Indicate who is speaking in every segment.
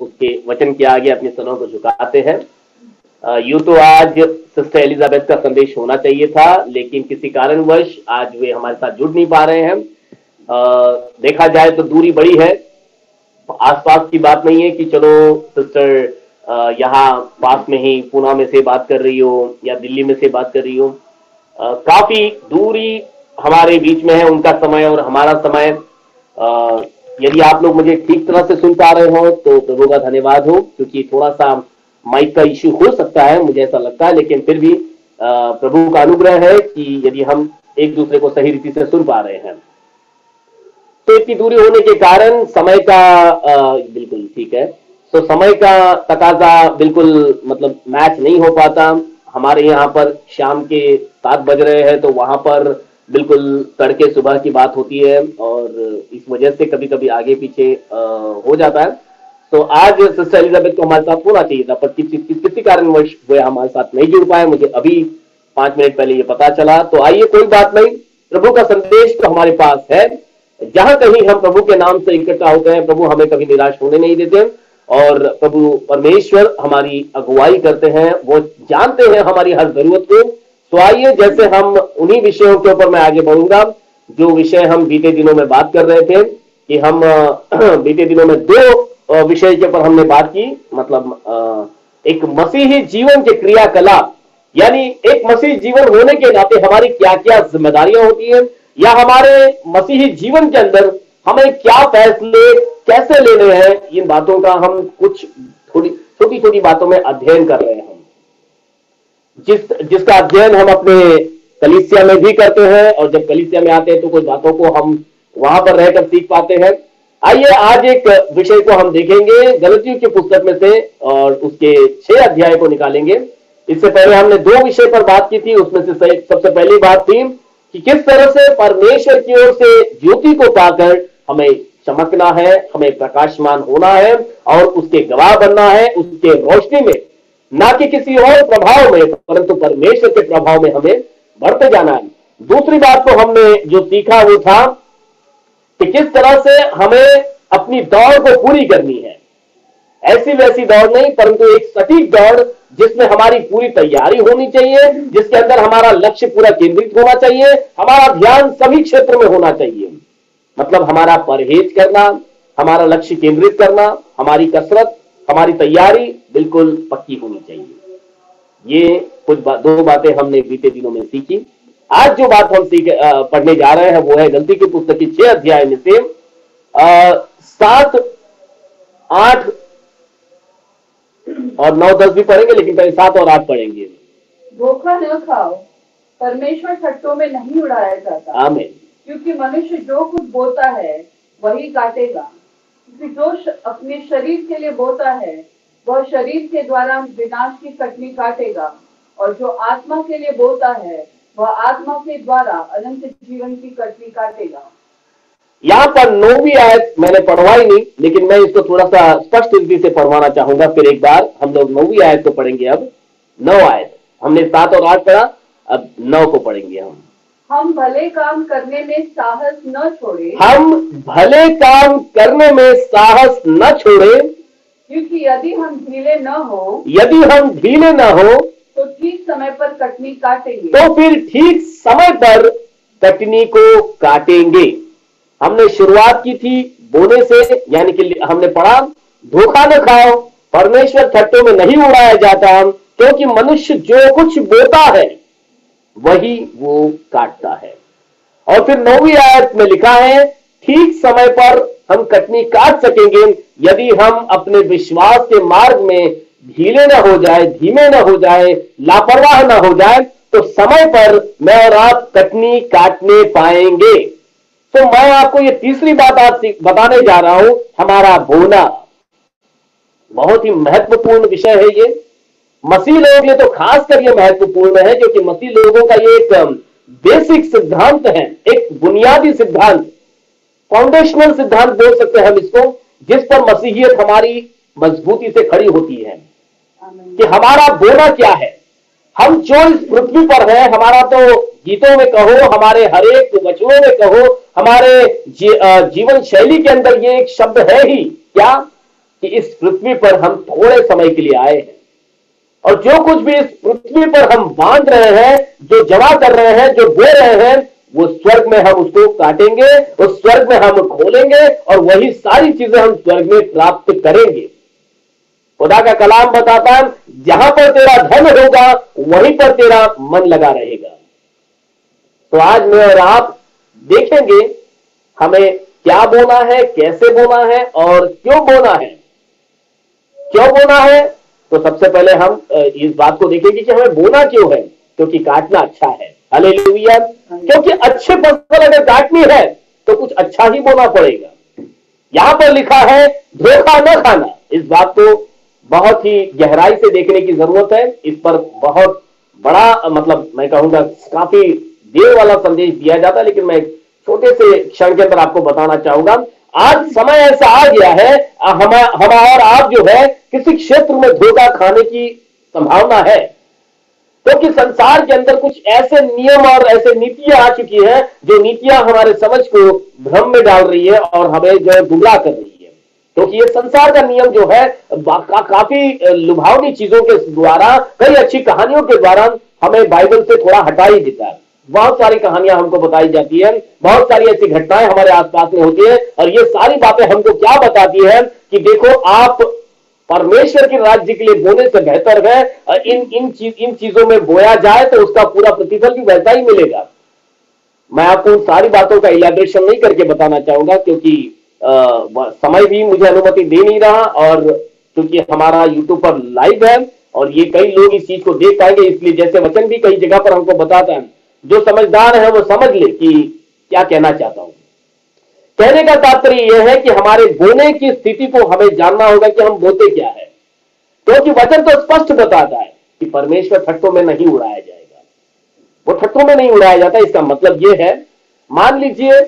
Speaker 1: उसके वचन के आगे अपने सरों को झुकाते हैं। यूं तो आज सिस्टर एलिजाबेथ का संदेश होना चाहिए था, लेकिन किसी कारणवश आज वे हमारे साथ जुड़ नहीं पा रहे हैं। देखा जाए तो दूरी बड़ी है, आसपास की बात नहीं है कि चलो सिस्टर यहाँ पास में ही पूना में से बात कर रही हो या दिल्ली में से बात कर रही हो। काफी दूरी हमारे बीच में है, उनका समय और हमारा समय। यदि आप लोग मुझे ठीक तरह से सुन पा रहे हो तो प्रभु का धन्यवाद हो, क्योंकि थोड़ा सा माइक का इश्यू हो सकता है, मुझे ऐसा लगता है, लेकिन फिर भी प्रभु का अनुग्रह है कि यदि हम एक दूसरे को सही रीति से सुन पा रहे हैं। तो इतनी दूरी होने के कारण समय का बिल्कुल ठीक है, तो समय का तकाजा बिल्कुल मतलब मैच नहीं हो पाता। हमारे यहाँ पर शाम के 7 बज रहे हैं, तो वहां पर बिल्कुल तड़के सुबह की बात होती है, और इस वजह से कभी कभी आगे पीछे हो जाता है। तो आज सिस्टर एलिजाबेथ को हमारे साथ होना चाहिए था, पर किसी कारणवश वे हमारे साथ नहीं जुड़ पाए। मुझे अभी 5 मिनट पहले ये पता चला। तो आइए, कोई बात नहीं, प्रभु का संदेश तो हमारे पास है। जहां कहीं हम प्रभु के नाम से इकट्ठा होते हैं, प्रभु हमें कभी निराश होने नहीं देते, और प्रभु परमेश्वर हमारी अगुवाई करते हैं। वो जानते हैं हमारी हर जरूरत को। तो आइए, जैसे हम उन्हीं विषयों के ऊपर मैं आगे बढ़ूंगा जो विषय हम बीते दिनों में बात कर रहे थे, कि हम बीते दिनों में 2 विषय के ऊपर हमने बात की। मतलब एक मसीही जीवन के क्रियाकलाप, यानी एक मसीही जीवन होने के नाते हमारी क्या क्या जिम्मेदारियां होती हैं, या हमारे मसीही जीवन के अंदर हमें क्या फैसले कैसे लेने हैं। इन बातों का हम कुछ थोड़ी छोटी छोटी बातों में अध्ययन कर रहे हैं, जिसका अध्ययन हम अपने कलीसिया में भी करते हैं, और जब कलीसिया में आते हैं तो कुछ बातों को हम वहां पर रहकर सीख पाते हैं। आइए, आज एक विषय को हम देखेंगे गलतियों की पुस्तक में से, और उसके 6 अध्याय को निकालेंगे। इससे पहले हमने 2 विषय पर बात की थी। उसमें से सबसे पहली बात थी कि किस तरह से परमेश्वर की ओर से ज्योति को पाकर हमें चमकना है, हमें प्रकाशमान होना है, और उसके गवाह बनना है, उसके रोशनी में, ना कि किसी और प्रभाव में, परंतु परमेश्वर के प्रभाव में हमें बढ़ते जाना है। दूसरी बात को हमने जो सीखा वो था कि किस तरह से हमें अपनी दौड़ को पूरी करनी है। ऐसी वैसी दौड़ नहीं, परंतु एक सटीक दौड़ जिसमें हमारी पूरी तैयारी होनी चाहिए, जिसके अंदर हमारा लक्ष्य पूरा केंद्रित होना चाहिए, हमारा ध्यान सभी क्षेत्र में होना चाहिए। मतलब हमारा परहेज करना, हमारा लक्ष्य केंद्रित करना, हमारी कसरत, हमारी तैयारी बिल्कुल पक्की होनी चाहिए। ये कुछ 2 बातें हमने बीते दिनों में सीखी। आज जो बात हम पढ़ने जा रहे हैं वो है गलती की पुस्तक की 6 अध्याय में से 7, 8 और 9, 10 भी पढ़ेंगे, लेकिन पहले 7 और 8 पढ़ेंगे।
Speaker 2: धोखा न खाओ, परमेश्वर ठट्टों में नहीं उड़ाया जाता।
Speaker 1: आमीन।
Speaker 2: क्योंकि मनुष्य जो कुछ बोता है वही काटेगा। क्योंकि जो अपने शरीर के लिए बोता है वह शरीर के द्वारा विनाश की कटनी काटेगा, और जो आत्मा के लिए बोता है वह आत्मा के द्वारा अनंत जीवन की कटनी काटेगा।
Speaker 1: यहाँ पर 9वीं आयत मैंने पढ़वाई नहीं, लेकिन मैं इसको थोड़ा सा स्पष्ट रीति से पढ़वाना चाहूंगा। फिर एक बार हम लोग 9वीं आयत को पढ़ेंगे। अब 9 आयत हमने 7 और 8 पढ़ा, अब 9 को पढ़ेंगे।
Speaker 2: हम भले काम करने में साहस न छोड़े।
Speaker 1: हम भले काम करने में साहस न छोड़े,
Speaker 2: क्योंकि यदि हम ढीले न हो तो ठीक समय पर कटनी काटेंगे।
Speaker 1: तो फिर ठीक समय पर कटनी को काटेंगे। हमने शुरुआत की थी बोने से, यानी कि हमने पढ़ा धोखा न खाओ, परमेश्वर ठट्टों में नहीं उड़ाया जाता, क्योंकि मनुष्य जो कुछ बोता है वही वो काटता है। और फिर 9वीं आयत में लिखा है ठीक समय पर हम कटनी काट सकेंगे यदि हम अपने विश्वास के मार्ग में ढीले न हो जाए, धीमे न हो जाए, लापरवाह न हो जाए, तो समय पर मैं और आप कटनी काटने पाएंगे। तो मैं आपको ये तीसरी बात आज बताने जा रहा हूं, हमारा बोना। बहुत ही महत्वपूर्ण विषय है ये। मसीह लोगों के लिए तो खासकर ये महत्वपूर्ण है, क्योंकि मसीह लोगों का ये एक बेसिक सिद्धांत है, एक बुनियादी सिद्धांत, फाउंडेशनल सिद्धांत बोल सकते हैं हम इसको, जिस पर मसीहियत हमारी मजबूती से खड़ी होती है कि हमारा बोना क्या है। हम जो इस पृथ्वी पर है, हमारा तो गीतों में कहो, हमारे हरेक वचनों में कहो, हमारे जीवन शैली के अंदर ये एक शब्द है ही क्या कि इस पृथ्वी पर हम थोड़े समय के लिए आए हैं और जो कुछ भी इस पृथ्वी पर हम बांध रहे हैं, जो जमा कर रहे हैं, जो बो रहे हैं, वो स्वर्ग में हम उसको काटेंगे, उस स्वर्ग में हम खोलेंगे और वही सारी चीजें हम स्वर्ग में प्राप्त करेंगे। खुदा का कलाम बताता है, जहां पर तेरा धन होगा वहीं पर तेरा मन लगा रहेगा। तो आज मैं और आप देखेंगे हमें क्या बोना है, कैसे बोना है और क्यों बोना है। क्यों बोना है, तो सबसे पहले हम इस बात को देखेंगे कि हमें बोना क्यों है, क्योंकि काटना अच्छा है। हालेलुया। क्योंकि अच्छे फसल अगर काटनी है तो कुछ अच्छा ही बोना पड़ेगा। यहां पर लिखा है धोखा न खाना। इस बात को बहुत ही गहराई से देखने की जरूरत है। इस पर बहुत बड़ा मतलब मैं कहूंगा काफी देर वाला संदेश दिया जाता है, लेकिन मैं छोटे से क्षण के अंदर आपको बताना चाहूंगा। आज समय ऐसा आ गया है, हम और आप जो है किसी क्षेत्र में धोखा खाने की संभावना है, क्योंकि संसार के अंदर कुछ ऐसे नियम और ऐसे नीतियां आ चुकी हैं जो नीतियां हमारे समझ को भ्रम में डाल रही है और हमें जो है गुमराह कर रही है। क्योंकि ये संसार का नियम जो है काफी लुभावनी चीजों के द्वारा, कई अच्छी कहानियों के द्वारा हमें बाइबल से थोड़ा हटा ही देता है। बहुत सारी कहानियां हमको बताई जाती है, बहुत सारी ऐसी घटनाएं हमारे आसपास में होती है और ये सारी बातें हमको क्या बताती है कि देखो, आप परमेश्वर के राज्य के लिए बोने से बेहतर है इन चीजों में बोया जाए तो उसका पूरा प्रतिफल भी वैसा ही मिलेगा। मैं आपको उन सारी बातों का इलैबोरेशन नहीं करके बताना चाहूंगा, क्योंकि समय भी मुझे अनुमति दे नहीं रहा, और क्योंकि हमारा यूट्यूब पर लाइव है और ये कई लोग इस चीज को देख पाएंगे, इसलिए जैसे वचन भी कई जगह पर हमको बताता है, जो समझदार है वो समझ ले कि क्या कहना चाहता हूं। कहने का तात्पर्य यह है कि हमारे बोने की स्थिति को हमें जानना होगा कि हम बोते क्या है, क्योंकि वचन तो स्पष्ट बताता है कि परमेश्वर ठट्टों में नहीं उड़ाया जाएगा। वो ठट्टों में नहीं उड़ाया जाता। इसका मतलब यह है, मान लीजिए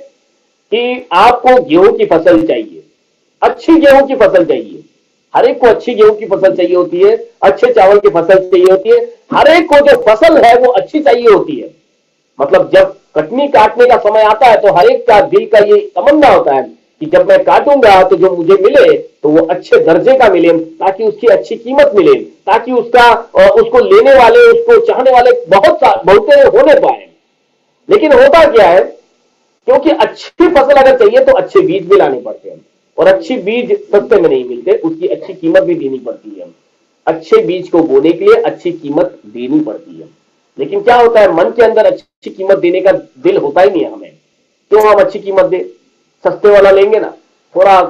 Speaker 1: कि आपको गेहूं की फसल चाहिए, अच्छी गेहूं की फसल चाहिए। हर एक को अच्छी गेहूं की फसल चाहिए होती है, अच्छे चावल की फसल चाहिए होती है। हर एक को जो फसल है वो अच्छी चाहिए होती है। मतलब जब कटनी काटने का समय आता है तो हर एक का दिल का ये तमन्ना होता है कि जब मैं काटूंगा तो जो मुझे मिले तो वो अच्छे दर्जे का मिले, ताकि उसकी अच्छी कीमत मिले, ताकि उसको लेने वाले, उसको चाहने वाले बहुत होने पाए। लेकिन होता क्या है, क्योंकि अच्छी फसल अगर चाहिए तो अच्छे बीज भी लाने पड़ते हैं, और अच्छी बीज सस्ते में नहीं मिलते, उसकी अच्छी कीमत भी देनी पड़ती है। अच्छे बीज को बोने के लिए अच्छी कीमत देनी पड़ती है। लेकिन क्या होता है, मन के अंदर अच्छी कीमत देने का दिल होता ही नहीं है हमें। क्यों हम अच्छी कीमत दे, सस्ते वाला लेंगे ना, थोड़ा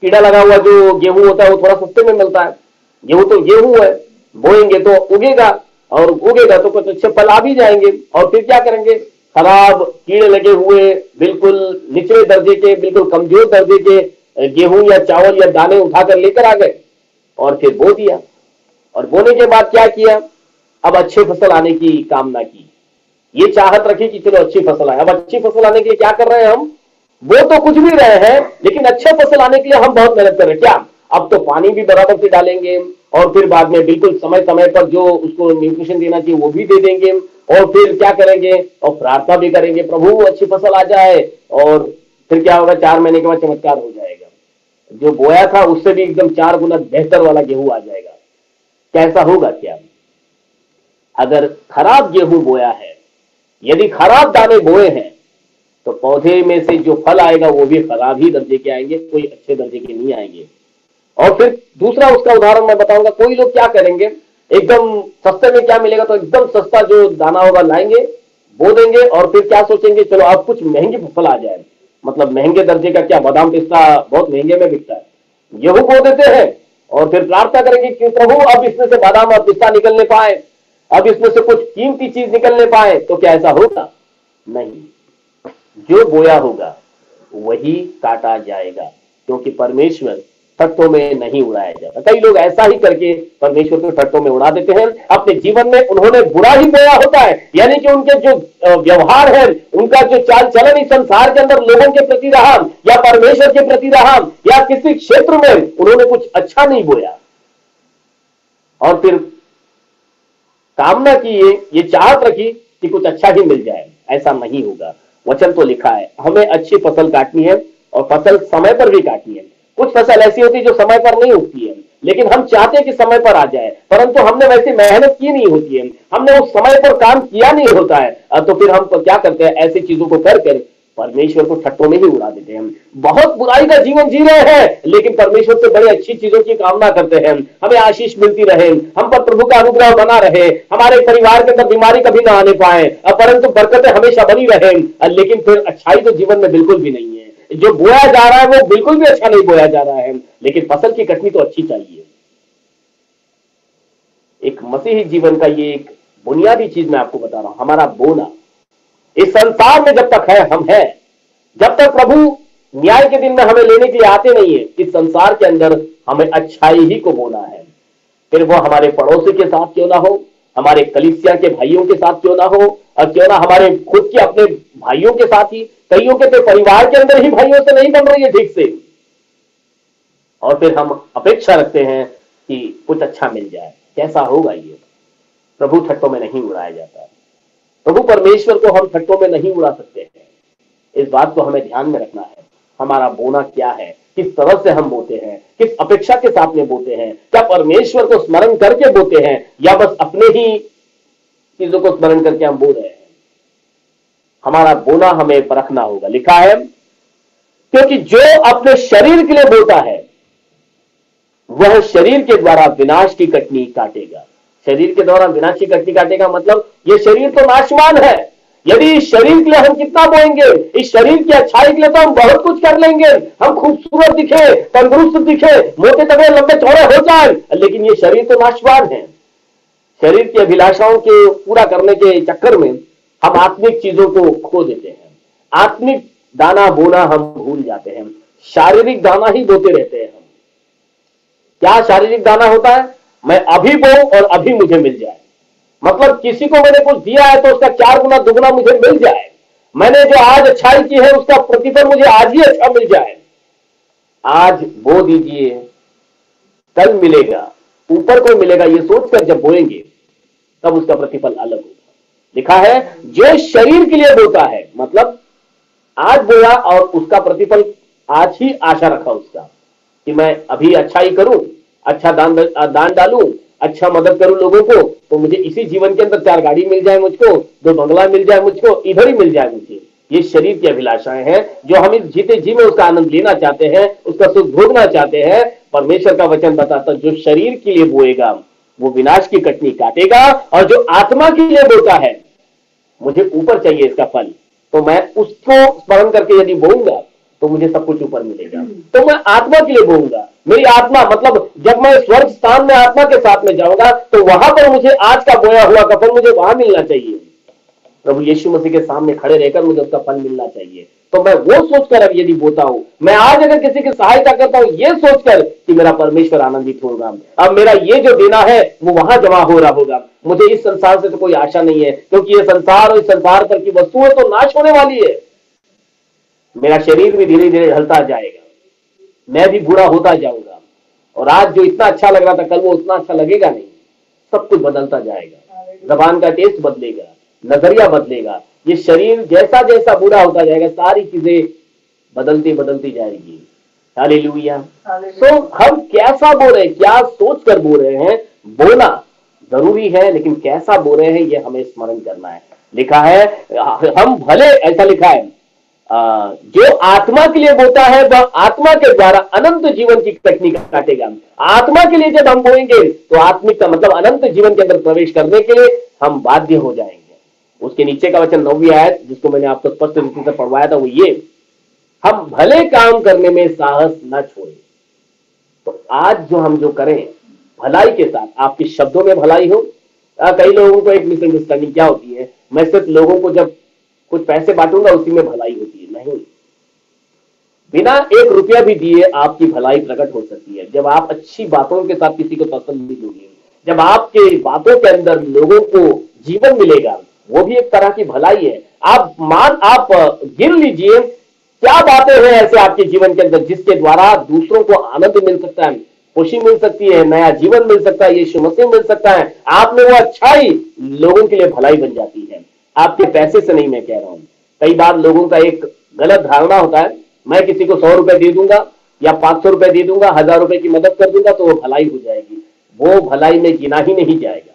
Speaker 1: कीड़ा लगा हुआ जो गेहूं होता है वो थोड़ा सस्ते में मिलता है। गेहूं तो गेहूं है, बोएंगे तो उगेगा, और उगेगा तो कुछ अच्छे फल आ भी जाएंगे। और फिर क्या करेंगे, खराब कीड़े लगे हुए बिल्कुल निचले दर्जे के, बिल्कुल कमजोर दर्जे के गेहूं या चावल या दाने उठाकर लेकर आ गए और फिर बो दिया। और बोने के बाद क्या किया, अब अच्छी फसल आने की कामना की, ये चाहत रखी कि चलो अच्छी फसल आए। अब अच्छी फसल आने के लिए क्या कर रहे हैं हम, वो तो कुछ भी रहे हैं, लेकिन अच्छे फसल आने के लिए हम बहुत मेहनत कर रहे हैं। क्या, अब तो पानी भी बराबर से डालेंगे, और फिर बाद में बिल्कुल समय समय पर जो उसको न्यूट्रिशन देना चाहिए वो भी दे देंगे, और फिर क्या करेंगे, और प्रार्थना भी करेंगे, प्रभु अच्छी फसल आ जाए। और फिर क्या होगा, 4 महीने के बाद चमत्कार हो जाएगा, जो बोया था उससे भी एकदम 4 गुना बेहतर वाला गेहूं आ जाएगा। कैसा होगा क्या, अगर खराब गेहूं बोया है, यदि खराब दाने बोए हैं, तो पौधे में से जो फल आएगा वो भी खराब ही दर्जे के आएंगे, कोई अच्छे दर्जे के नहीं आएंगे। और फिर दूसरा उसका उदाहरण मैं बताऊंगा, कोई लोग क्या करेंगे, एकदम सस्ते में क्या मिलेगा तो एकदम सस्ता जो दाना होगा लाएंगे, बो देंगे, और फिर क्या सोचेंगे, चलो अब कुछ महंगी फसल आ जाए। मतलब महंगे दर्जे का क्या, बादाम पिस्ता बहुत महंगे में बिकता है, गेहूं बो देते हैं और फिर प्रार्थना करेंगे कि प्रभु अब इसमें से बादाम और पिस्ता निकलने पाए, अब इसमें से कुछ कीमती चीज निकलने पाए। तो क्या ऐसा होगा, नहीं। जो बोया होगा वही काटा जाएगा, क्योंकि परमेश्वर ठट्टों में नहीं उड़ाया जाता। कई लोग ऐसा ही करके परमेश्वर को ठट्टों में उड़ा देते हैं। अपने जीवन में उन्होंने बुरा ही बोया होता है, यानी कि उनके जो व्यवहार है, उनका जो चाल चलन इस संसार के अंदर लोगों के प्रति रहा, या परमेश्वर के प्रति रहा, या किसी क्षेत्र में उन्होंने कुछ अच्छा नहीं बोया, और फिर कामना की, ये चाहत रखी कि कुछ अच्छा ही मिल जाए। ऐसा नहीं होगा। वचन तो लिखा है हमें अच्छी फसल काटनी है, और फसल समय पर भी काटनी है। कुछ फसल ऐसी होती है जो समय पर नहीं उगती है, लेकिन हम चाहते हैं कि समय पर आ जाए, परंतु हमने वैसी मेहनत की नहीं होती है, हमने उस समय पर काम किया नहीं होता है, तो फिर हम क्या करते हैं, ऐसी चीजों को कर परमेश्वर को ठट्टों में ही उड़ा देते हैं। बहुत बुराई का जीवन जी रहे हैं, लेकिन परमेश्वर से बड़ी अच्छी चीजों की कामना करते हैं, हमें आशीष मिलती रहे, हम पर प्रभु का अनुग्रह बना रहे, हमारे परिवार के अंदर बीमारी कभी ना आने पाए, परंतु बरकतें हमेशा बनी रहे, लेकिन फिर अच्छाई तो जीवन में बिल्कुल भी नहीं है। जो बोया जा रहा है वो बिल्कुल भी अच्छा नहीं बोया जा रहा है, लेकिन फसल की कटनी तो अच्छी चाहिए। एक मसीही जीवन का ये एक बुनियादी चीज मैं आपको बता रहा हूं, हमारा बोना इस संसार में जब तक है हम हैं, जब तक प्रभु न्याय के दिन में हमें लेने के लिए आते नहीं है, इस संसार के अंदर हमें अच्छाई ही को बोना है। फिर वो हमारे पड़ोसी के साथ क्यों ना हो, हमारे कलीसिया के भाइयों के साथ क्यों ना हो, और क्यों ना हमारे खुद के अपने भाइयों के साथ ही, कईयों के तो परिवार के अंदर ही भाइयों से नहीं बन रही है ठीक से, और फिर हम अपेक्षा रखते हैं कि कुछ अच्छा मिल जाए। कैसा होगा ये? प्रभु ठट्टों में नहीं उड़ाया जाता, प्रभु परमेश्वर को हम ठट्टों में नहीं उड़ा सकते हैं। इस बात को हमें ध्यान में रखना है, हमारा बोना क्या है, किस तरह से हम बोते हैं, किस अपेक्षा के साथ में बोते हैं, क्या परमेश्वर को स्मरण करके बोते हैं या बस अपने ही चीजों को स्मरण करके हम बोल रहे हैं। हमारा बोना हमें परखना होगा। लिखा है, क्योंकि जो अपने शरीर के लिए बोता है वह शरीर के द्वारा विनाश की कटनी काटेगा। शरीर के द्वारा विनाश की कटनी काटेगा मतलब ये शरीर तो नाशवान है। यदि इस शरीर के लिए हम कितना बोएंगे, इस शरीर की अच्छाई के लिए तो हम बहुत कुछ कर लेंगे, हम खूबसूरत दिखे, तंदुरुस्त दिखे, मोटे तगड़े लंबे चौड़े हो जाए, लेकिन ये शरीर तो नाशवान है। शरीर की अभिलाषाओं के पूरा करने के चक्कर में हम आत्मिक चीजों को खो देते हैं, आत्मिक दाना बोना हम भूल जाते हैं, शारीरिक दाना ही बोते रहते हैं हम। क्या शारीरिक दाना होता है? मैं अभी बोऊं और अभी मुझे मिल जाए, मतलब किसी को मैंने कुछ दिया है तो उसका 4 गुना दुगना मुझे मिल जाए, मैंने जो आज अच्छाई की है उसका प्रतिफल मुझे आज ही अच्छा मिल जाए। आज बो दीजिए, कल मिलेगा, ऊपर को मिलेगा, ये सोचकर जब बोएंगे तब उसका प्रतिफल अलग होगा। लिखा है, जो शरीर के लिए बोता है मतलब आज बोया और उसका प्रतिफल आज ही आशा रखा उसका कि मैं अभी अच्छाई करूं, अच्छा दान डालूं, अच्छा मदद करूं लोगों को, तो मुझे इसी जीवन के अंदर 4 गाड़ी मिल जाए मुझको, 2 बंगला मिल जाए मुझको, इधर ही मिल जाए मुझे। ये शरीर की अभिलाषाएं हैं जो हम इस जीते जी में उसका आनंद लेना चाहते हैं, उसका सुख भोगना चाहते हैं। परमेश्वर का वचन बताता जो शरीर के लिए बोएगा वो विनाश की कटनी काटेगा, और जो आत्मा के लिए बोता है मुझे ऊपर चाहिए इसका फल, तो मैं उसको स्मरण करके यदि बोऊंगा तो मुझे सब कुछ ऊपर मिलेगा। तो मैं आत्मा के लिए बोलूंगा, मेरी आत्मा मतलब जब मैं स्वर्ग स्थान में आत्मा के साथ में जाऊंगा तो वहां पर मुझे आज का बोया हुआ का फल मुझे वहां मिलना चाहिए। प्रभु यीशु मसीह के सामने खड़े रहकर मुझे उसका फल मिलना चाहिए। तो मैं वो सोचकर अब यदि बोता हूं, मैं आज अगर किसी की सहायता करता हूं ये सोचकर कि मेरा परमेश्वर आनंदित होगा, अब मेरा ये जो देना है वो वहां जमा हो रहा होगा, मुझे इस संसार से तो कोई आशा नहीं है, क्योंकि ये संसार और इस संसार पर की वस्तुएं तो नाश होने वाली है। मेरा शरीर भी धीरे धीरे ढलता जाएगा, मैं भी बूढ़ा होता जाऊंगा, और आज जो इतना अच्छा लग रहा था कल वो उतना अच्छा लगेगा नहीं। सब कुछ बदलता जाएगा, जबान का टेस्ट बदलेगा, नजरिया बदलेगा, ये शरीर जैसा जैसा बूढ़ा होता जाएगा सारी चीजें बदलती बदलती जाएगी। हालेलुया। सो हम कैसा बो रहे हैं, क्या सोच कर बो रहे हैं? बोना जरूरी है, लेकिन कैसा बो रहे हैं ये हमें स्मरण करना है। लिखा है, हम भले, ऐसा लिखा है, जो आत्मा के लिए बोता है वह आत्मा के द्वारा अनंत जीवन की कटनी काटेगा। आत्मा के लिए जब हम बोएंगे तो आत्मिक का मतलब अनंत जीवन के अंदर प्रवेश करने के लिए हम बाध्य हो जाएंगे। उसके नीचे का वचन 9वीं आयत जिसको मैंने आपको स्पष्ट रीति से पढ़वाया था वो ये, हम भले काम करने में साहस न छोड़े। तो आज जो हम जो करें भलाई के साथ, आपके शब्दों में भलाई हो। कई लोगों को एक मिसअंडरस्टैंडिंग क्या होती है, मैं सिर्फ लोगों को जब कुछ पैसे बांटूंगा उसी में भलाई होती है। नहीं, बिना 1 रुपया भी दिए आपकी भलाई प्रकट हो सकती है। जब आप अच्छी बातों के साथ किसी को तसल्ली दोगे, जब आपके बातों के अंदर लोगों को जीवन मिलेगा, वो भी एक तरह की भलाई है। आप गिन लीजिए क्या बातें हैं ऐसे आपके जीवन के अंदर जिसके द्वारा दूसरों को आनंद मिल सकता है, खुशी मिल सकती है, नया जीवन मिल सकता है, यीशु मसीह मिल सकता है। आप में वो अच्छाई लोगों के लिए भलाई बन जाती है। आपके पैसे से नहीं मैं कह रहा हूं। कई बार लोगों का एक गलत धारणा होता है, मैं किसी को 100 रुपए दे दूंगा या 500 रुपए दे दूंगा, 1000 रुपए की मदद कर दूंगा तो वो भलाई हो जाएगी, वो भलाई में गिना ही नहीं जाएगा।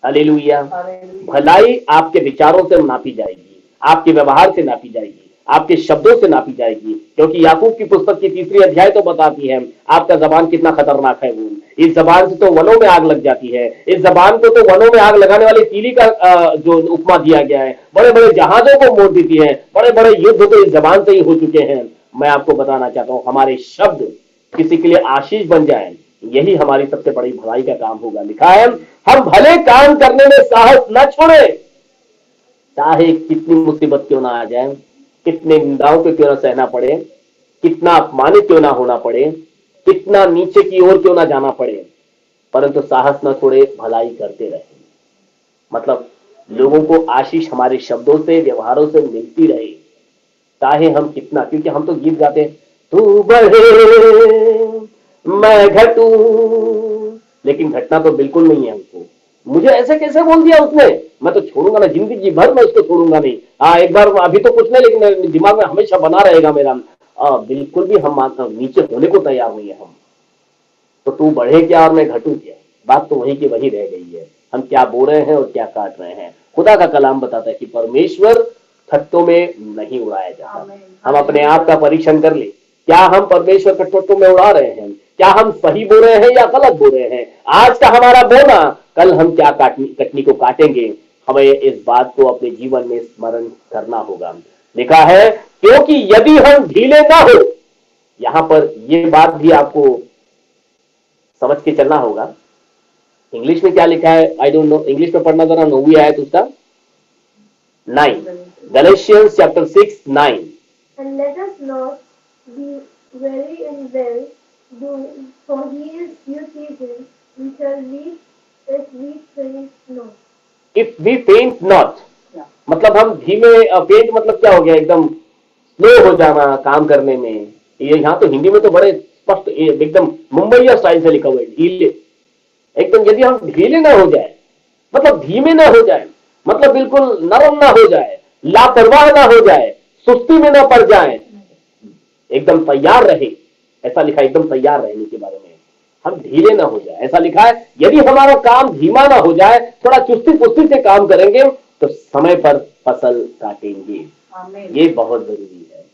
Speaker 1: हालेलुया। भलाई आपके विचारों से नापी जाएगी, आपके व्यवहार से नापी जाएगी, आपके शब्दों से नापी जाएगी, क्योंकि याकूब की पुस्तक की 3री अध्याय तो बताती है आपका जबान कितना खतरनाक है। वो इस जबान से तो वनों में आग लग जाती है, इस जबान को तो वनों में आग लगाने वाले तीली का जो उपमा दिया गया है, बड़े बड़े जहाजों को मोड़ देती है, बड़े बड़े युद्ध तो इस जबान से ही हो चुके हैं। मैं आपको बताना चाहता हूं, हमारे शब्द किसी के लिए आशीष बन जाए, यही हमारी सबसे बड़ी भलाई का काम होगा। लिखा है हम भले काम करने में साहस न छोड़े, चाहे कितनी मुसीबत क्यों ना आ जाए, कितने निंदाओं को क्यों ना सहना पड़े, कितना अपमानित क्यों ना होना पड़े, कितना नीचे की ओर क्यों ना जाना पड़े, परंतु साहस न छोड़े, भलाई करते रहे। मतलब लोगों को आशीष हमारे शब्दों से, व्यवहारों से मिलती रहे, चाहे हम कितना, क्योंकि हम तो गीत गाते हैं, तू बढ़े मैं घटूं, लेकिन घटना तो बिल्कुल नहीं है हमको। मुझे ऐसे कैसे बोल दिया उसने, मैं तो छोड़ूंगा ना, जिंदगी भर मैं उसको छोड़ूंगा नहीं। एक बार अभी तो कुछ नहीं, लेकिन दिमाग में हमेशा बना रहेगा मेरा। बिल्कुल भी हम नीचे होने को तैयार नहीं है हम। तो तू बढ़े क्या और मैं घटूं क्या, बात तो वही की वही रह गई है। हम क्या बो रहे हैं और क्या काट रहे हैं। खुदा का कलाम बताता है कि परमेश्वर ठट्टों में नहीं उड़ाया जाता। हम अपने आप का परीक्षण कर ले, क्या हम परमेश्वर के ठट्टों में उड़ा रहे हैं, क्या हम सही बो रहे हैं या गलत बो रहे हैं। आज का हमारा बोना, कल हम क्या कटनी को काटेंगे, हमें इस बात को अपने जीवन में स्मरण करना होगा। लिखा है क्योंकि यदि हम ढीले ना हो, यहां पर यह बात भी आपको समझ के चलना होगा। इंग्लिश में क्या लिखा है आई डोंट नो, इंग्लिश में पढ़ना जरा, 9वीं आयत उसका 9, Galatians chapter 6:9.
Speaker 3: And let us not be weary in well doing, for he is due season, we shall reap if we faint not.
Speaker 1: If we faint not, मतलब हम धीमे, फेंट मतलब क्या हो गया, एकदम स्लो हो जाना काम करने में। ये यहाँ तो हिंदी में तो बड़े स्पष्ट एकदम मुंबईया स्टाइल से लिखा हुआ है, ढीले एकदम। यदि हम ढीले ना हो जाए, मतलब धीमे ना हो जाए, मतलब बिल्कुल नरम ना हो जाए, लापरवाह ना हो जाए, सुस्ती में ना पड़ जाए, एकदम तैयार रहे, ऐसा लिखा है, एकदम तैयार रहने के बारे में। हम ढीले ना हो जाए, ऐसा लिखा है। यदि हमारा काम धीमा ना हो जाए, थोड़ा चुस्ती पुस्ती से काम करेंगे तो समय पर फसल काटेंगे। ये बहुत जरूरी है,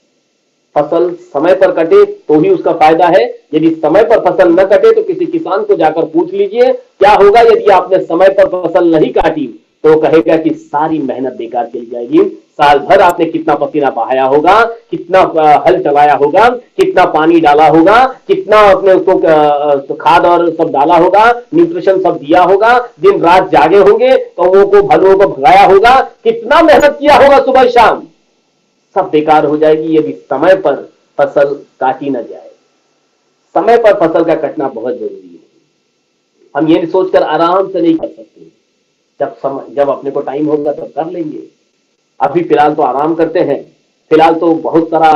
Speaker 1: फसल समय पर कटे तो ही उसका फायदा है। यदि समय पर फसल न कटे तो किसी किसान को जाकर पूछ लीजिए क्या होगा। यदि आपने समय पर फसल नहीं काटी तो कहेगा कि सारी मेहनत बेकार चली जाएगी। साल भर आपने कितना पसीना बहाया होगा, कितना हल चलाया होगा, कितना पानी डाला होगा, कितना आपने उसको खाद और सब डाला होगा, न्यूट्रिशन सब दिया होगा, दिन रात जागे होंगे, कौओं को भलुओं को भगाया होगा, कितना मेहनत किया होगा सुबह शाम, सब बेकार हो जाएगी यदि समय पर फसल काटी न जाए। समय पर फसल का कटना बहुत जरूरी है। हम ये सोचकर आराम से नहीं कर सकते, जब अपने को टाइम होगा तब कर लेंगे। अभी फिलहाल तो आराम करते हैं, फिलहाल तो बहुत सारा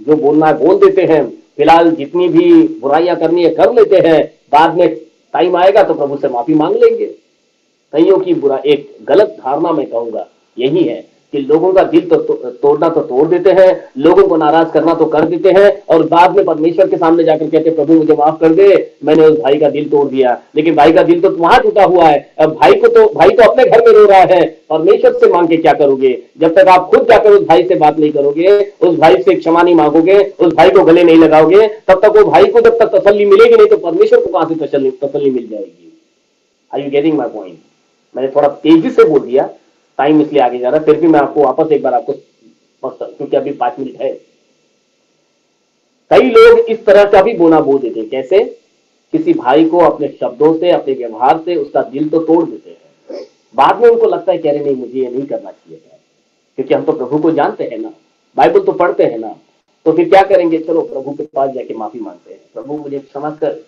Speaker 1: जो बोलना है बोल देते हैं, फिलहाल जितनी भी बुराइयां करनी है कर लेते हैं, बाद में टाइम आएगा तो प्रभु से माफी मांग लेंगे। कईयों की एक गलत धारणा मैं कहूंगा यही है कि लोगों का दिल तो तोड़ना तो तोड़ देते हैं, लोगों को नाराज करना तो कर देते हैं, और बाद में परमेश्वर के सामने जाकर कहते प्रभु मुझे माफ कर दे, मैंने उस भाई का दिल तोड़ दिया। लेकिन भाई का दिल तो वहां टूटा हुआ है, भाई तो अपने घर में रो रहा है। परमेश्वर से मांग के क्या करोगे जब तक आप खुद जाकर उस भाई से बात नहीं करोगे, उस भाई से क्षमा नहीं मांगोगे, उस भाई को गले नहीं लगाओगे, तब तक वो भाई को जब तक तसल्ली मिलेगी नहीं तो परमेश्वर को कहां से तसल्ली मिल जाएगी। Are you getting my point? मैंने थोड़ा तेजी से बोल दिया, टाइम इसलिए आगे जा रहा है, फिर भी मैं आपको वापस एक बार आपको, क्योंकि अभी 5 मिनट है। कई लोग इस तरह का भी बोना बोल देते हैं, कैसे? किसी भाई को अपने शब्दों से, अपने व्यवहार से उसका दिल तो तोड़ देते हैं, बाद में उनको लगता है कह रहे नहीं मुझे ये नहीं करना चाहिए था, क्योंकि हम तो प्रभु को जानते हैं ना, बाइबल तो पढ़ते हैं ना, तो फिर क्या करेंगे, चलो प्रभु के पास जाके माफी मांगते हैं, प्रभु मुझे क्षमा कर,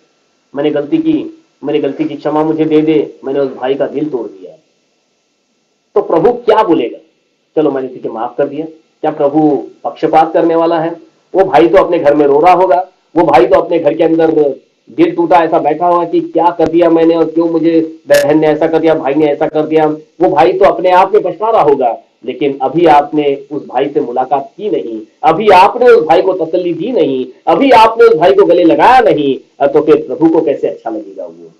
Speaker 1: मैंने गलती की, मेरी गलती की क्षमा मुझे दे दे, मैंने उस भाई का दिल तोड़ दिया। तो प्रभु क्या बोलेगा? चलो मैंने तुझे माफ कर दिया। क्या प्रभु पक्षपात करने वाला है? वो भाई तो अपने घर में रो रहा होगा, वो भाई तो अपने घर के अंदर दिल टूटा ऐसा बैठा होगा कि क्या कर दिया मैंने और क्यों मुझे बहन ने ऐसा कर दिया, भाई ने ऐसा कर दिया। वो भाई तो अपने आप में पछता रहा होगा, लेकिन अभी आपने उस भाई से मुलाकात की नहीं, अभी आपने उस भाई को तसल्ली दी नहीं, अभी आपने उस भाई को गले लगाया नहीं, तो फिर प्रभु को कैसे अच्छा लगेगा वो।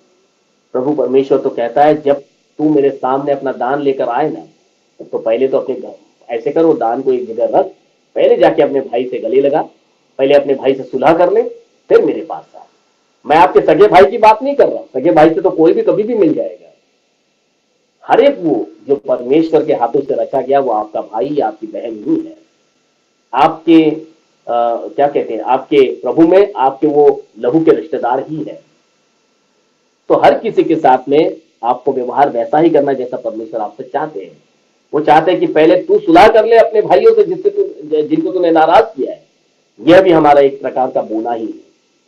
Speaker 1: प्रभु परमेश्वर तो कहता है जब तू मेरे सामने अपना दान लेकर आए ना, तो पहले तो अपने ऐसे कर, वो दान को एक जगह रख, पहले जाके अपने भाई से गले लगा, पहले अपने भाई से सुलह कर ले, फिर मेरे पास आ। मैं आपके सगे भाई की बात नहीं कर रहा, सगे भाई से तो कोई भी कभी भी मिल जाएगा। हर एक वो जो परमेश्वर के हाथों से रचा गया वो आपका भाई या आपकी बहन ही है। आपके क्या कहते हैं, आपके प्रभु में आपके वो लहू के रिश्तेदार ही है। तो हर किसी के साथ में आपको व्यवहार वैसा ही करना जैसा परमेश्वर आपसे चाहते हैं। वो चाहते हैं कि पहले तू सुलह कर ले अपने भाइयों से जिनको तूने नाराज किया है। यह भी हमारा एक प्रकार का बोना ही है।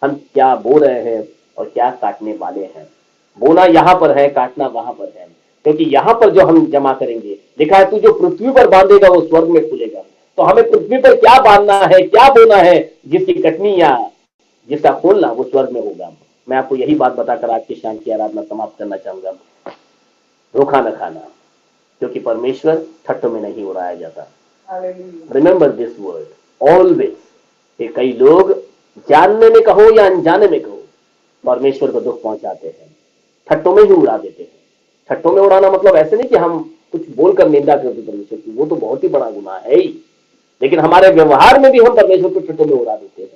Speaker 1: हम क्या बो रहे हैं और क्या काटने वाले हैं। बोना यहाँ पर है, काटना वहां पर है, क्योंकि यहाँ पर जो हम जमा करेंगे, लिखा है तू जो पृथ्वी पर बांधेगा वो स्वर्ग में खुलेगा। तो हमें पृथ्वी पर क्या बांधना है, क्या बोना है, जिसकी कटनी या जिसका खोलना वो स्वर्ग में होगा। मैं आपको यही बात बताकर आज की शाम की आराधना समाप्त करना चाहूंगा। धोखा न खाना, क्योंकि परमेश्वर ठट्टों में नहीं उड़ाया जाता। Remember this word always. कई लोग जानने में कहो या अनजाने में कहो परमेश्वर को दुख पहुंचाते हैं, ठट्टों में ही उड़ा देते हैं। ठट्टों में उड़ाना मतलब ऐसे नहीं कि हम कुछ बोलकर निंदा करते परमेश्वर की, वो तो बहुत ही बड़ा गुनाह है ही, लेकिन हमारे व्यवहार में भी हम परमेश्वर को ठट्टों में उड़ा देते हैं।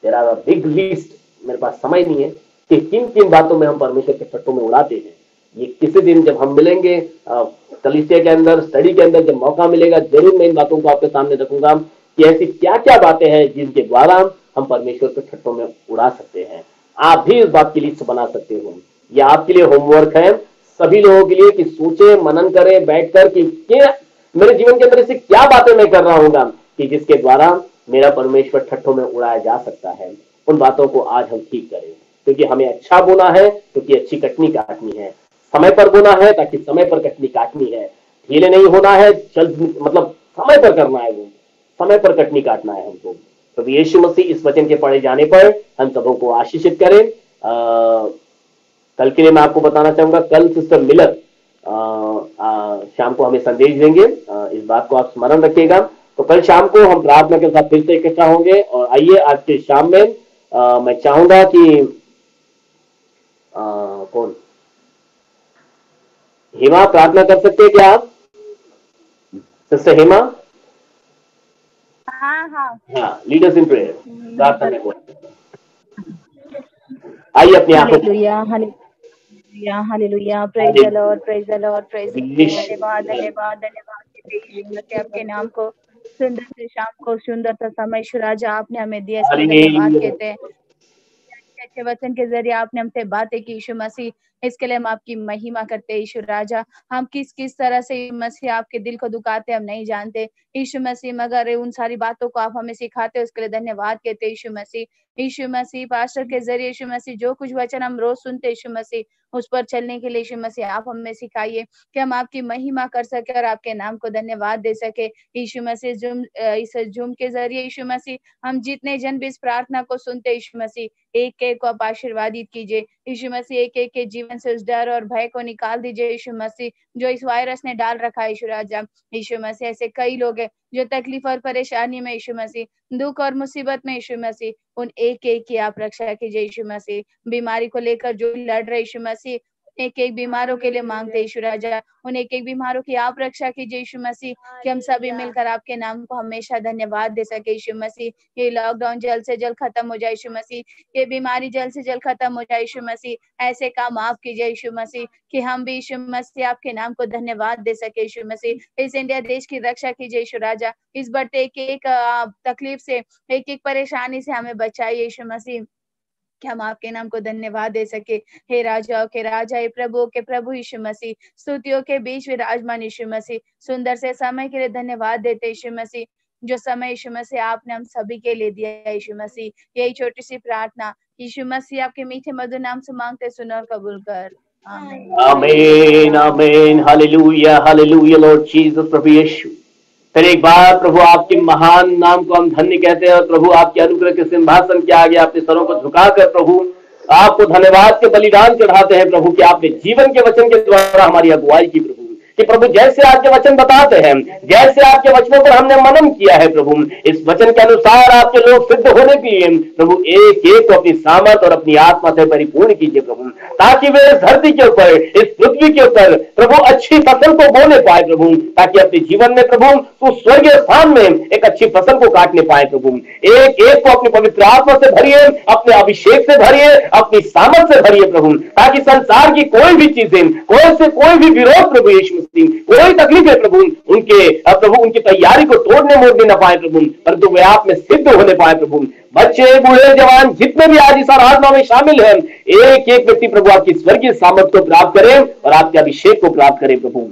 Speaker 1: There are a big list, मेरे पास समय नहीं है कि किन किन बातों में हम परमेश्वर के ठट्टों में उड़ाते हैं। ये किसी दिन जब हम मिलेंगे कलीसिया के अंदर, स्टडी के अंदर, जब मौका मिलेगा जरूर मैं इन बातों को आपके सामने रखूंगा कि ऐसी क्या क्या बातें हैं जिनके द्वारा हम परमेश्वर के ठट्टों में उड़ा सकते हैं। आप भी इस बात की लिस्ट बना सकते हो। यह आपके लिए होमवर्क है सभी लोगों के लिए कि सोचे, मनन करें बैठकर कि मेरे जीवन के अंदर ऐसी क्या बातें मैं कर रहा हूँ कि जिसके द्वारा मेरा परमेश्वर ठट्ठों में उड़ाया जा सकता है। उन बातों को आज हम ठीक करें, क्योंकि हमें अच्छा बोना है, क्योंकि अच्छी कटनी काटनी है। समय पर बोना है ताकि समय पर कटनी काटनी है। ढीले नहीं होना है, जल्द मतलब समय पर करना है, वो समय पर कटनी काटना है हमको। तो यीशु मसीह इस वचन के पढ़े जाने पर हम सबों को आशीषित करें। कल के लिए मैं आपको बताना चाहूंगा, कल सिस्टर मिलर शाम को हमें संदेश देंगे। इस बात को आप स्मरण रखिएगा। तो कल शाम को हम प्रार्थना के साथ फिर से इकट्ठा होंगे। और आइए आज के शाम में मैं चाहूंगा कि कौन हेमा प्रार्थना कर सकते हैं क्या आप? सिस्टर हेमा? हाँ, लीडर्स इन प्रेयर, प्रार्थना में आइए अपने आप
Speaker 4: hallelujah, praise the Lord, praise the Lord, praise धन्यवाद धन्यवाद धन्यवाद आपके नाम को। सुंदर से शाम को, सुंदर सा समय राजा आपने हमें दिया, धन्यवाद कहते हैं। अच्छे वचन के जरिए आपने हमसे बातें की यीशु मसीह, इसके लिए हम आपकी महिमा करते हैं यीशु राजा। हम किस किस तरह से यीशु मसीह आपके दिल को दुखाते हम नहीं जानते यीशु मसीह, मगर उन सारी बातों को आप हमें सिखाते हो, उसके लिए धन्यवाद कहते हैं यीशु मसीह। यीशु मसीह पास्टर के जरिए यीशु मसीह जो कुछ वचन हम रोज सुनते यीशु मसीह, उस पर चलने के लिए यीशु मसीह आप हमें सिखाइए कि हम आपकी महिमा कर सके और आपके नाम को धन्यवाद दे सके यीशु मसीह। इस जूम के जरिए यीशु मसीह हम जितने जन भी इस प्रार्थना को सुनते यीशु मसीह, एक एक को आप आशीर्वादित कीजिए यीशु मसीह। एक एक के जीवन से उस डर और भय को निकाल दीजिए यीशु मसीह, जो इस वायरस ने डाल रखा है यीशु राजा। यीशु मसीह ऐसे कई लोग हैं जो तकलीफ और परेशानी में यीशु मसीह, दुख और मुसीबत में यीशु मसीह, उन एक एक की आप रक्षा कीजिए यीशु मसीह। बीमारी को लेकर जो लड़ रहे यीशु मसीह, एक एक बीमारों के लिए मांगते यीशु राजा, उन एक एक बीमारों की आप रक्षा कीजिए यीशु मसीह, कि हम सभी मिलकर आपके नाम को हमेशा धन्यवाद दे सके यीशु मसीह। ये लॉकडाउन जल्द से जल्द खत्म हो जाए यीशु मसीह, ये बीमारी जल्द से जल्द खत्म हो जाए यीशु मसीह। ऐसे काम आप कीजिए यीशु मसीह कि हम भी यीशु मसीह आपके नाम को धन्यवाद दे सके यीशु मसीह। इस इंडिया देश की रक्षा कीजिए यीशु राजा, इस बढ़ते एक एक तकलीफ से, एक एक परेशानी से हमें बचाइए यीशु मसीह, कि हम आपके नाम को धन्यवाद दे सके। हे राजा के राजा, हे प्रभु के प्रभु यीशु मसीह, स्तुतियों के बीच विराजमान यीशु मसीह, सुंदर से समय के लिए धन्यवाद देते यीशु मसीह, जो समय यीशु मसीह आपने हम सभी के लिए दिया है यीशु मसीह। यही छोटी सी प्रार्थना यीशु मसीह आपके मीठे मधुर नाम से मांगते, सुनो और कबूल कर। आमीन
Speaker 1: आमीन आमीन। Hallelujah hallelujah Lord Jesus. प्रभु यीशु, फिर एक बार प्रभु आपके महान नाम को हम धन्य कहते हैं और प्रभु आपके अनुग्रह के सिंहासन के आगे अपने सरों को झुकाकर प्रभु आपको धन्यवाद के बलिदान चढ़ाते हैं प्रभु, कि आपने जीवन के वचन के द्वारा हमारी अगुवाई की प्रभु, कि प्रभु जैसे आपके वचन बताते हैं, जैसे आपके वचनों पर हमने मनन किया है प्रभु, इस वचन के अनुसार आपके लोग सिद्ध होने के लिए प्रभु एक एक को अपनी सामर्थ और अपनी आत्मा से परिपूर्ण कीजिए प्रभु, ताकि वे इस धरती के ऊपर, इस पृथ्वी के ऊपर प्रभु अच्छी फसल को बोने पाए प्रभु, ताकि अपने जीवन में प्रभु तो स्वर्गीय स्थान में एक अच्छी फसल को काटने पाए प्रभु। एक एक को अपनी पवित्र आत्मा से भरिए, अपने अभिषेक से भरिए, अपनी सामर्थ से भरिए प्रभु, ताकि संसार की कोई भी चीजें, कोई भी विरोध प्रभु यीशु मसीह, कोई तकलीफ है प्रभु, उनके प्रभु उनकी तैयारी को तोड़ने मोड़ने न पाए प्रभु, परंतु वे आप में सिद्ध होने पाए प्रभु। बच्चे, बूढ़े, जवान जितने भी आज इस आराधना में शामिल हैं, एक एक व्यक्ति प्रभु आपकी स्वर्गीय सामर्थ को प्राप्त करें और आपके अभिषेक को प्राप्त करें प्रभु।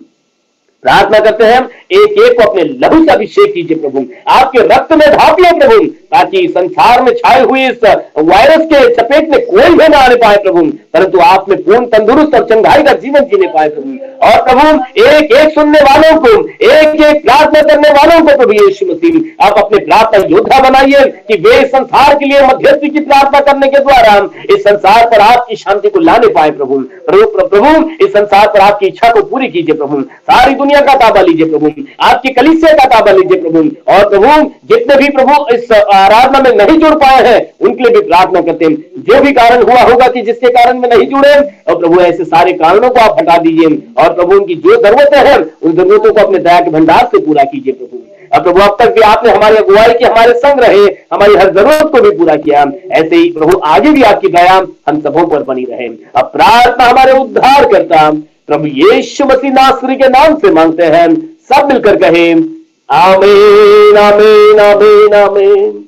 Speaker 1: प्रार्थना करते हैं एक एक को अपने लहू से अभिषेक कीजिए प्रभु, आपके रक्त में ढापिए प्रभु, ताकि संसार में छाए हुए इस वायरस के चपेट में कोई भी न आने पाए प्रभु, परंतु आप में पूर्ण तंदुरुस्त और चंगाई का जीवन जीने पाए प्रभु। और प्रभु एक एक सुनने वालों को, एक एक प्रार्थना करने वालों को प्रभु यीशु मसीह आप अपने प्रार्थना योद्धा बनाइए, कि वे संसार के लिए मध्यस्थी की प्रार्थना करने के द्वारा इस संसार पर आपकी शांति को लाने पाए प्रभु। प्रभु इस संसार पर आपकी इच्छा को पूरी कीजिए प्रभु, सारी दुनिया का ताबा लीजिए प्रभु, आपकी कलीसिया का ताबा लीजिए प्रभु। और प्रभु जितने भी प्रभु इस आराधना में नहीं जुड़ पाए हैं उनके लिए भी प्रार्थना करते हैं, जो भी कारण हुआ होगा कि जिसके कारण में नहीं जुड़े, और प्रभु ऐसे सारे कारणों को आप हटा दीजिए, और प्रभु उनकी जो जरूरतें हैं उन जरूरतों को अपने दया के भंडार से पूरा कीजिए प्रभु। अब प्रभु अब तक भी आपने हमारी अगुवाई की, हमारे संग रहे, हमारी हर जरूरत को भी पूरा किया, ऐसे ही प्रभु आगे भी आपकी दया हम सबों पर बनी रहे। अब प्रार्थना हमारे उद्धार करता प्रभु यीशु मसीह नासरी के नाम से मांगते हैं, सब मिलकर कहें आमीन आमीन आमीन आमीन।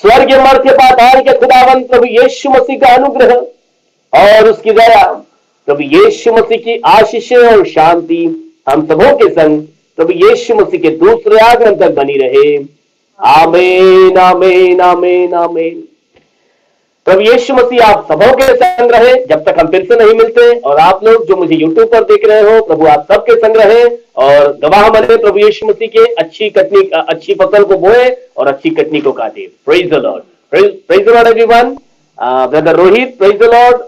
Speaker 1: स्वर्ग मर्त्य पाताल के खुदावंत प्रभु यीशु मसीह का अनुग्रह और उसकी दया, प्रभु यीशु मसीह की आशीषें और शांति हम सबों के संग प्रभु यीशु मसीह के दूसरे आगमन तक बनी रहे। आमीन आमीन आमीन आमीन। प्रभु यीशु मसीह आप सबों के संग रहे जब तक हम फिर से नहीं मिलते, और आप लोग जो मुझे यूट्यूब पर देख रहे हो प्रभु आप सबके संग रहे और गवाह बने प्रभु यीशु मसीह के अच्छी फसल को बोए और अच्छी कटनी को काटे। Praise the Lord, praise the Lord everyone. Brother Rohit, praise the Lord.